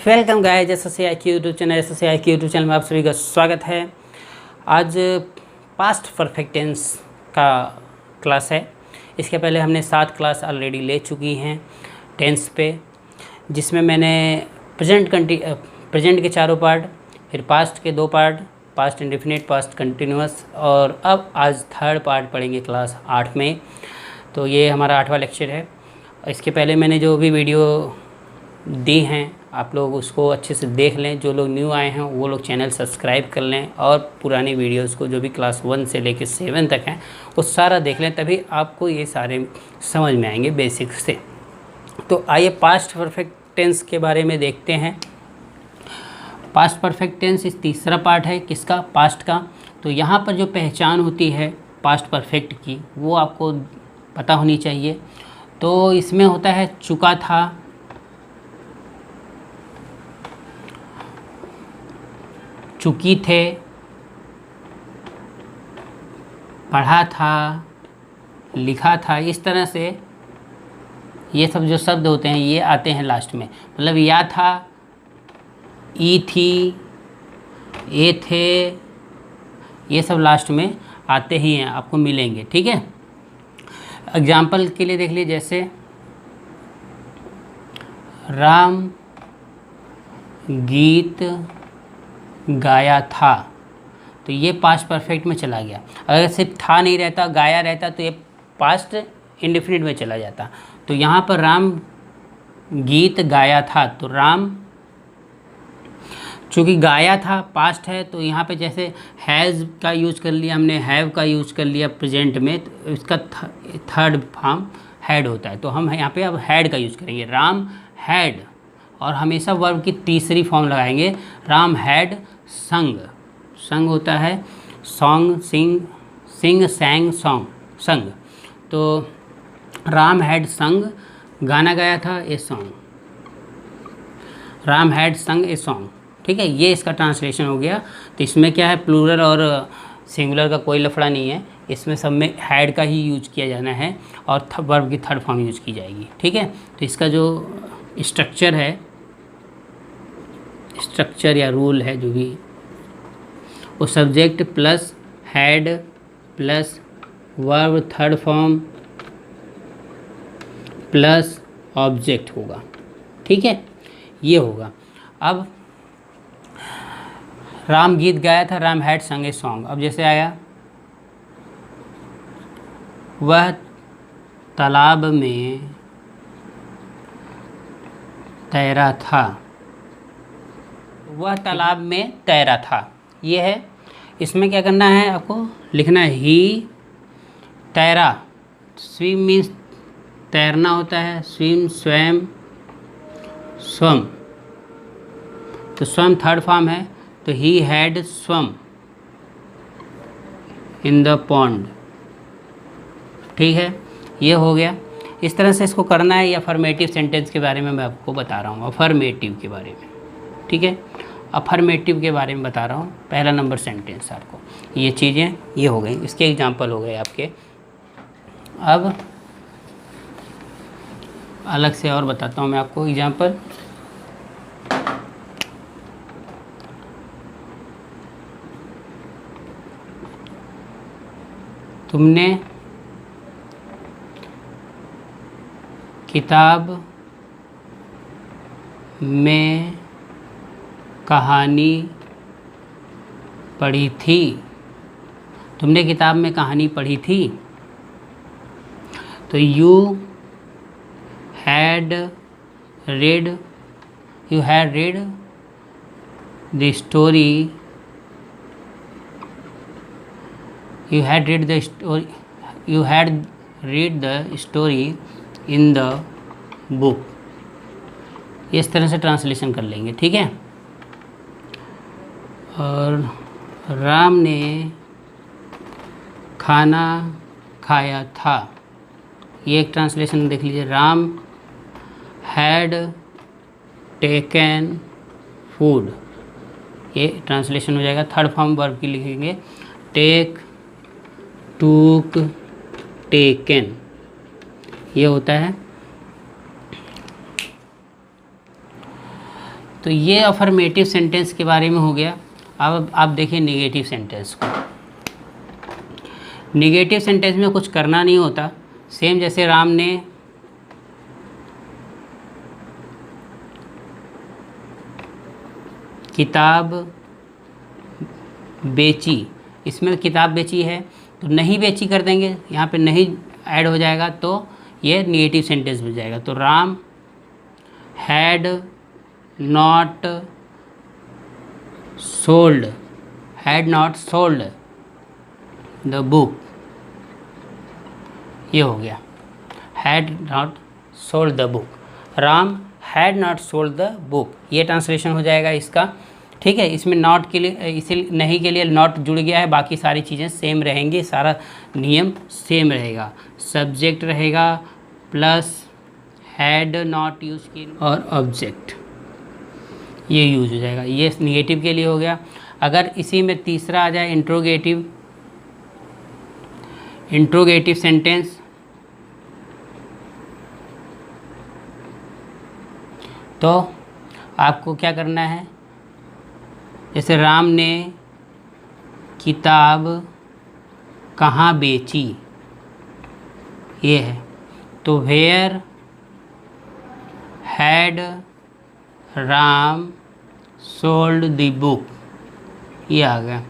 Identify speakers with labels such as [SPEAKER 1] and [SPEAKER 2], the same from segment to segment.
[SPEAKER 1] Welcome guys, SSAIQ YouTube channel YouTube channel में आप सभी का स्वागत है। आज पास्ट परफेक्ट टेंस का क्लास है। इसके पहले हमने 7 क्लास ऑलरेडी ले चुकी हैं टेंस पे, जिसमें मैंने प्रेजेंट के चारों पार्ट, फिर पास्ट के 2 part, past indefinite, past continuous, और अब आज 3rd पार्ट पढ़ेंगे क्लास 8 में। तो ये हमारा 8वां लेक्चर है। इसके पहले मैंने जो भी वीडियो दी हैं आप लोग उसको अच्छे से देख लें। जो लोग न्यू आए हैं वो लोग चैनल सब्सक्राइब कर लें, और पुरानी वीडियोस को जो भी क्लास 1 से लेकर 7 तक हैं वो सारा देख लें, तभी आपको ये सारे समझ में आएंगे बेसिक से। तो आइए पास्ट परफेक्ट टेंस के बारे में देखते हैं। पास्ट परफेक्ट टेंस इस तीसरा पार्ट है किसका, पास्ट का। तो यहाँ पर जो पहचान होती है पास्ट परफेक्ट की वो आपको पता होनी चाहिए। तो इसमें होता है चुका था, चुकी थे, पढ़ा था, लिखा था। इस तरह से ये सब जो शब्द होते हैं ये आते हैं लास्ट में। मतलब या था, ई थी, ए थे, ये सब लास्ट में आते ही हैं, आपको मिलेंगे। ठीक है, एग्जाम्पल के लिए देख लीजिए, जैसे राम गीत गाया था, तो ये पास्ट परफेक्ट में चला गया। अगर सिर्फ था नहीं रहता, गाया रहता, तो ये पास्ट इंडेफिनिट में चला जाता। तो यहाँ पर राम गीत गाया था, तो राम चूँकि गाया था पास्ट है, तो यहाँ पे जैसे हैज़ का यूज कर लिया हमने, हैव का यूज कर लिया प्रेजेंट में, तो इसका 3rd फॉर्म हैड होता है। तो हम यहाँ पे अब हैड का यूज करेंगे, राम हैड। और हमेशा वर्ब की तीसरी फॉर्म लगाएंगे, राम हैड संग। संग होता है सॉन्ग, सिंग, सैंग, सॉन्ग, संग। तो राम हैड संग, गाना गाया था, ए सॉन्ग। राम हैड संग ए सॉन्ग। ठीक है, ये इसका ट्रांसलेशन हो गया। तो इसमें क्या है, प्लूरल और सिंगुलर का कोई लफड़ा नहीं है, इसमें सब में हैड का ही यूज किया जाना है और वर्ब की 3rd फॉर्म यूज की जाएगी। ठीक है, तो इसका जो स्ट्रक्चर है, स्ट्रक्चर या रूल है जो भी, वो subject plus had plus verb 3rd form plus object होगा। ठीक है, ये होगा। अब राम गीत गाया था, राम हैड संग ए सॉन्ग। अब जैसे आया, वह तालाब में तैरा था, वह तालाब में तैरा था, ये है। इसमें क्या करना है, आपको लिखना है ही तैरा। स्विम मीन्स तैरना होता है, स्विम स्वयं, स्वम। तो स्वम 3rd फॉर्म है, तो he had swum in the pond. ठीक है, ये हो गया। इस तरह से इसको करना है। या अफर्मेटिव सेंटेंस के बारे में मैं आपको बता रहा हूँ, अफर्मेटिव के बारे में। ठीक है, अफर्मेटिव के बारे में बता रहा हूँ। पहला नंबर सेंटेंस आपको ये चीज़ें ये हो गई, इसके एग्जांपल हो गए आपके। अब अलग से और बताता हूँ मैं आपको एग्जांपल। तुमने किताब में कहानी पढ़ी थी, तुमने किताब में कहानी पढ़ी थी। तो you had read the story, you had read the story in the book। इस तरह से ट्रांसलेशन कर लेंगे। ठीक है, और राम ने खाना खाया था, ये एक ट्रांसलेशन देख लीजिए, राम हैड टेकन फूड, ये ट्रांसलेशन हो जाएगा। 3rd फॉर्म वर्ब की लिखेंगे, टेक, टूक, टेकन, ये होता है। तो ये अफर्मेटिव सेंटेंस के बारे में हो गया। अब आप देखिए निगेटिव सेंटेंस को। निगेटिव सेंटेंस में कुछ करना नहीं होता, सेम जैसे राम ने किताब बेची, इसमें किताब बेची है तो नहीं बेची कर देंगे, यहाँ पे नहीं ऐड हो जाएगा तो ये निगेटिव सेंटेंस बन जाएगा। तो Ram had not sold, had not sold the book, ये हो गया had not sold the book, Ram had not sold the book, ये ट्रांसलेशन हो जाएगा इसका। ठीक है, इसमें नॉट के लिए, इसी नहीं के लिए नॉट जुड़ गया है, बाकी सारी चीज़ें सेम रहेंगी, सारा नियम सेम रहेगा। सब्जेक्ट रहेगा प्लस हैड नॉट यूज की और ऑब्जेक्ट, ये यूज हो जाएगा। ये निगेटिव के लिए हो गया। अगर इसी में तीसरा आ जाए इंट्रोगेटिव, इंट्रोगेटिव सेंटेंस, तो आपको क्या करना है, जैसे राम ने किताब कहाँ बेची, ये है, तो where had Ram sold the book, ये आ गया,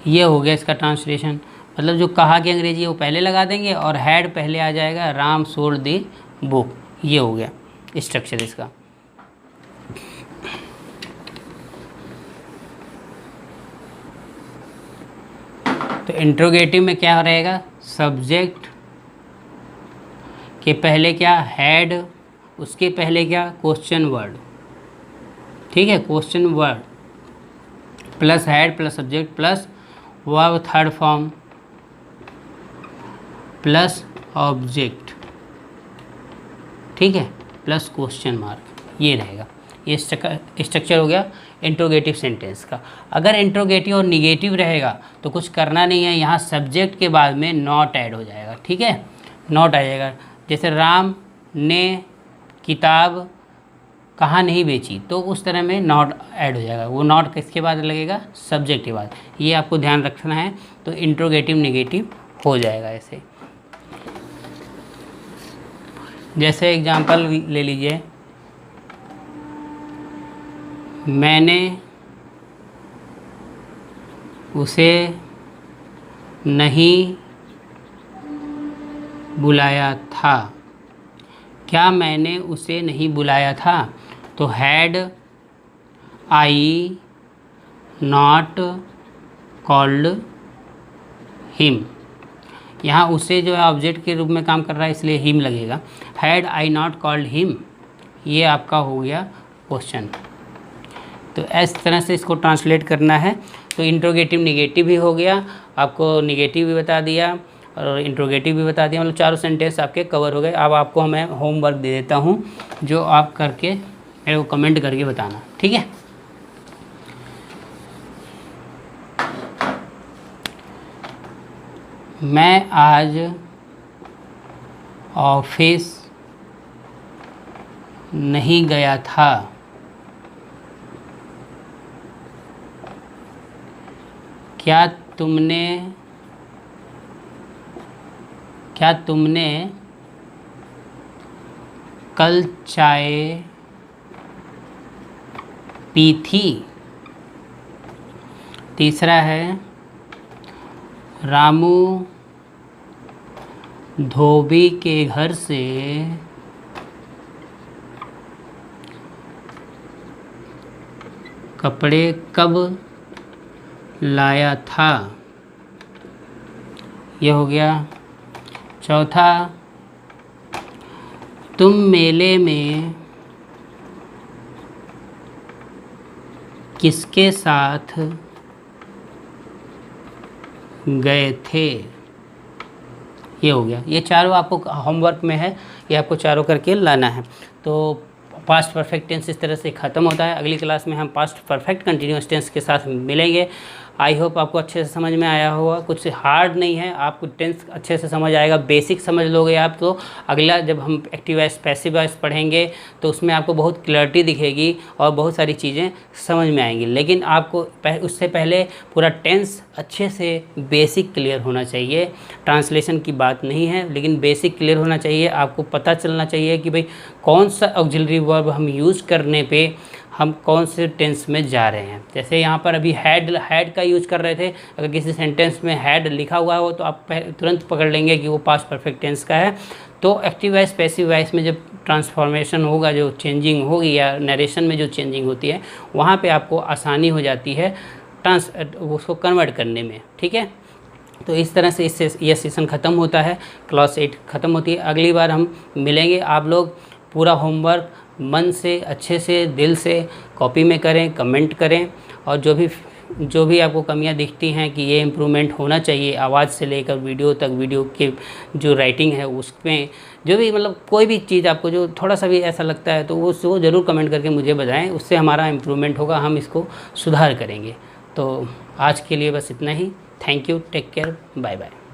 [SPEAKER 1] ये हो गया इसका ट्रांसलेशन। मतलब जो कहा कि अंग्रेजी है वो पहले लगा देंगे और हैड पहले आ जाएगा, राम सोल्ड द बुक, ये हो गया स्ट्रक्चर इसका। तो इंट्रोगेटिव में क्या रहेगा, सब्जेक्ट के पहले क्या हैड, उसके पहले क्या क्वेश्चन वर्ड, ठीक है, question word plus had plus subject plus verb third form plus object, ठीक है, प्लस क्वेश्चन मार्क, ये रहेगा। ये स्ट्रक्चर हो गया इंट्रोगेटिव सेंटेंस का। अगर इंट्रोगेटिव और निगेटिव रहेगा तो कुछ करना नहीं है, यहाँ सब्जेक्ट के बाद में नॉट ऐड हो जाएगा, ठीक है, नॉट आ जाएगा। जैसे राम ने किताब कहाँ नहीं बेची, तो उस तरह में नॉट ऐड हो जाएगा, वो नॉट किसके बाद लगेगा, सब्जेक्ट के बाद, ये आपको ध्यान रखना है। तो इंट्रोगेटिव निगेटिव हो जाएगा ऐसे। जैसे एग्जांपल ले लीजिए, मैंने उसे नहीं बुलाया था, क्या मैंने उसे नहीं बुलाया था, तो had I not called him, यहाँ उसे जो है ऑब्जेक्ट के रूप में काम कर रहा है इसलिए हिम लगेगा, had I not called him, ये आपका हो गया क्वेश्चन। तो इस तरह से इसको ट्रांसलेट करना है। तो इंट्रोगेटिव निगेटिव भी हो गया, आपको निगेटिव भी बता दिया और इंट्रोगेटिव भी बता दिया, मतलब चारों सेंटेंस आपके कवर हो गए। अब आपको मैं होमवर्क दे देता हूँ जो आप करके मेरे को कमेंट करके बताना, ठीक है। मैं आज ऑफिस नहीं गया था, क्या तुमने कल चाय पी थी। तीसरा है रामू धोबी के घर से कपड़े कब लाया था, ये हो गया। चौथा, तुम मेले में किसके साथ गए थे, ये हो गया। ये चारों आपको होमवर्क में है, ये आपको चारों करके लाना है। तो पास्ट परफेक्ट टेंस इस तरह से ख़त्म होता है। अगली क्लास में हम पास्ट परफेक्ट कंटिन्यूअस टेंस के साथ मिलेंगे। आई होप आपको अच्छे से समझ में आया होगा, कुछ हार्ड नहीं है, आपको टेंस अच्छे से समझ आएगा, बेसिक समझ लोगे आप तो अगला जब हम एक्टिव वॉइस पैसिव वॉइस पढ़ेंगे तो उसमें आपको बहुत क्लैरिटी दिखेगी और बहुत सारी चीज़ें समझ में आएंगी। लेकिन आपको उससे पहले पूरा टेंस अच्छे से बेसिक क्लियर होना चाहिए। ट्रांसलेशन की बात नहीं है, लेकिन बेसिक क्लियर होना चाहिए। आपको पता चलना चाहिए कि भाई कौन सा ऑक्सिलरी वर्ब हम यूज़ करने पे हम कौन से टेंस में जा रहे हैं। जैसे यहाँ पर अभी हैड का यूज़ कर रहे थे, अगर किसी सेंटेंस में हैड लिखा हुआ हो तो आप तुरंत पकड़ लेंगे कि वो पास्ट परफेक्ट टेंस का है। तो एक्टिव वॉइस पैसिव वॉइस में जब ट्रांसफॉर्मेशन होगा, जो चेंजिंग होगी या नरेशन में जो चेंजिंग होती है, वहाँ पे आपको आसानी हो जाती है उसको कन्वर्ट करने में। ठीक है, तो इस तरह से इससे यह सेशन ख़त्म होता है, क्लास 8 ख़त्म होती है। अगली बार हम मिलेंगे। आप लोग पूरा होमवर्क मन से, अच्छे से, दिल से कॉपी में करें, कमेंट करें, और जो भी आपको कमियां दिखती हैं कि ये इम्प्रूवमेंट होना चाहिए, आवाज़ से लेकर वीडियो तक, वीडियो के जो राइटिंग है उसमें जो भी मतलब कोई भी चीज़ आपको जो थोड़ा सा भी ऐसा लगता है तो वो ज़रूर कमेंट करके मुझे बताएं, उससे हमारा इम्प्रूवमेंट होगा, हम इसको सुधार करेंगे। तो आज के लिए बस इतना ही। Thank you, take care, bye bye.